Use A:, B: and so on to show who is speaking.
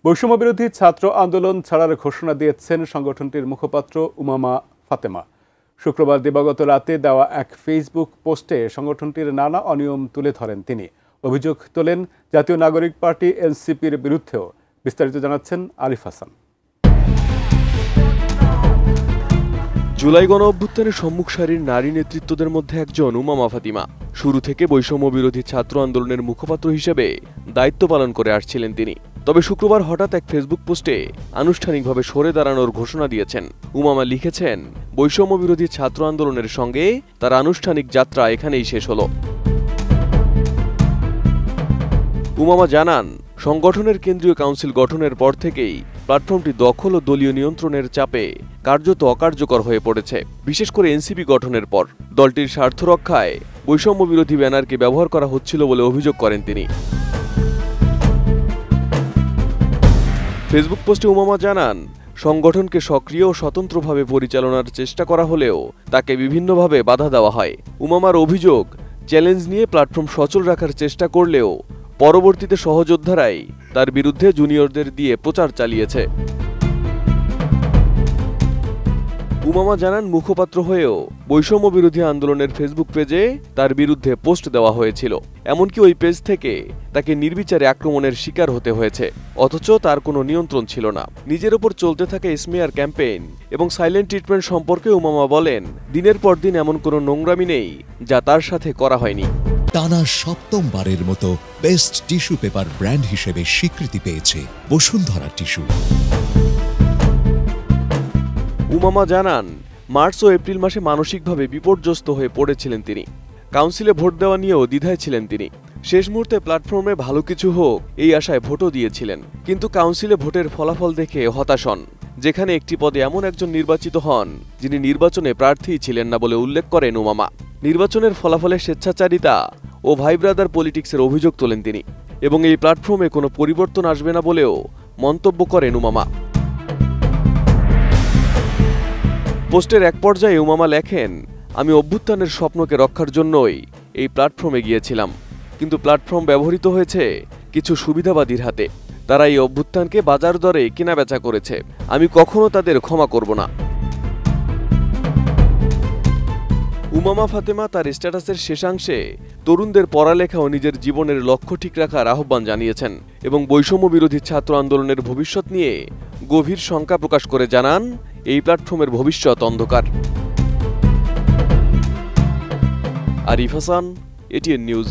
A: বৈষম্যবিরোধী ছাত্র আন্দোলন ছাড়ার ঘোষণা দিয়েছেন সংগঠনটির মুখপাত্র উমামা ফাতেমা। শুক্রবার দিবাগত রাতে দেওয়া এক ফেসবুক পোস্টে সংগঠনটির নানা অনিয়ম তুলে ধরেন তিনি। অভিযোগ তোলেন জাতীয় নাগরিক পার্টি এনসিপির বিরুদ্ধেও। বিস্তারিত জানাচ্ছেন আরিফ হাসান।
B: জুলাই গণ অভ্যুত্থানের সম্মুখ সারির নারী নেতৃত্বদের মধ্যে একজন উমামা ফাতিমা। শুরু থেকে বৈষম্য বিরোধী ছাত্র আন্দোলনের মুখপাত্র হিসেবে দায়িত্ব পালন করে আসছিলেন তিনি। তবে শুক্রবার হঠাৎ এক ফেসবুক পোস্টে আনুষ্ঠানিকভাবে সরে দাঁড়ানোর ঘোষণা দিয়েছেন। উমামা লিখেছেন, বৈষম্য বিরোধী ছাত্র আন্দোলনের সঙ্গে তার আনুষ্ঠানিক যাত্রা এখানেই শেষ হলো। উমামা জানান, সংগঠনের কেন্দ্রীয় কাউন্সিল গঠনের পর থেকেই প্ল্যাটফর্মটি দখল ও দলীয় নিয়ন্ত্রণের চাপে কার্যত অকার্যকর হয়ে পড়েছে। বিশেষ করে এনসিপি গঠনের পর দলটির স্বার্থ রক্ষায় বৈষম্য বিরোধী ব্যানারকে ব্যবহার করা হচ্ছিল বলে অভিযোগ করেন তিনি। ফেসবুক পোস্টে উমামা জানান, সংগঠনকে সক্রিয় ও স্বতন্ত্রভাবে পরিচালনার চেষ্টা করা হলেও তাকে বিভিন্নভাবে বাধা দেওয়া হয়। উমামার অভিযোগ, চ্যালেঞ্জ নিয়ে প্ল্যাটফর্ম সচল রাখার চেষ্টা করলেও পরবর্তীতে সহযোদ্ধারাই তার বিরুদ্ধে জুনিয়রদের দিয়ে প্রচার চালিয়েছে। উমামা জানান, মুখপাত্র হয়েও বৈষম্য বিরোধী আন্দোলনের ফেসবুক পেজে তার বিরুদ্ধে পোস্ট দেওয়া হয়েছিল। এমনকি ওই পেজ থেকে তাকে নির্বিচারে আক্রমণের শিকার হতে হয়েছে, অথচ তার কোনো নিয়ন্ত্রণ ছিল না। নিজের ওপর চলতে থাকা স্মিয়ার ক্যাম্পেইন এবং সাইলেন্ট ট্রিটমেন্ট সম্পর্কে উমামা বলেন, দিনের পর দিন এমন কোনো নোংরামি নেই যা তার সাথে করা হয়নি।
C: টানা সপ্তমবারের মতো বেস্ট টিস্যু পেপার ব্র্যান্ড হিসেবে স্বীকৃতি পেয়েছে বসুন্ধরা টিস্যু।
B: উমামা জানান, মার্চ ও এপ্রিল মাসে মানসিকভাবে বিপর্যস্ত হয়ে পড়েছিলেন তিনি। কাউন্সিলে ভোট দেওয়া নিয়েও দ্বিধায় ছিলেন তিনি। শেষ মুহূর্তে প্ল্যাটফর্মে ভালো কিছু হোক এই আশায় ভোটও দিয়েছিলেন, কিন্তু কাউন্সিলে ভোটের ফলাফল দেখে হতাশ হন। যেখানে একটি পদে এমন একজন নির্বাচিত হন যিনি নির্বাচনে প্রার্থীই ছিলেন না বলে উল্লেখ করেন উমামা। নির্বাচনের ফলাফলে স্বেচ্ছাচারিতা ও ভাই ব্রাদার পলিটিক্সের অভিযোগ তোলেন তিনি এবং এই প্ল্যাটফর্মে কোনো পরিবর্তন আসবে না বলেও মন্তব্য করেন উমামা। পোস্টের এক পর্যায়ে উমামা লেখেন, আমি অভ্যুত্থানের স্বপ্নকে রক্ষার জন্যই এই প্ল্যাটফর্মে গিয়েছিলাম, কিন্তু প্ল্যাটফর্ম ব্যবহৃত হয়েছে কিছু সুবিধাবাদীর হাতে। তারা এই অভ্যুত্থানকে বাজার দরে কেনাবেচা করেছে। আমি কখনো তাদের ক্ষমা করব না। উমামা ফাতেমা তার স্ট্যাটাসের শেষাংশে তরুণদের পড়ালেখা ও নিজের জীবনের লক্ষ্য ঠিক রাখার আহ্বান জানিয়েছেন এবং বৈষম্য বিরোধী ছাত্র আন্দোলনের ভবিষ্যৎ নিয়ে গভীর শঙ্কা প্রকাশ করে জানান, এই প্ল্যাটফর্মের ভবিষ্যৎ অন্ধকার। Arif Hasan, ATN news.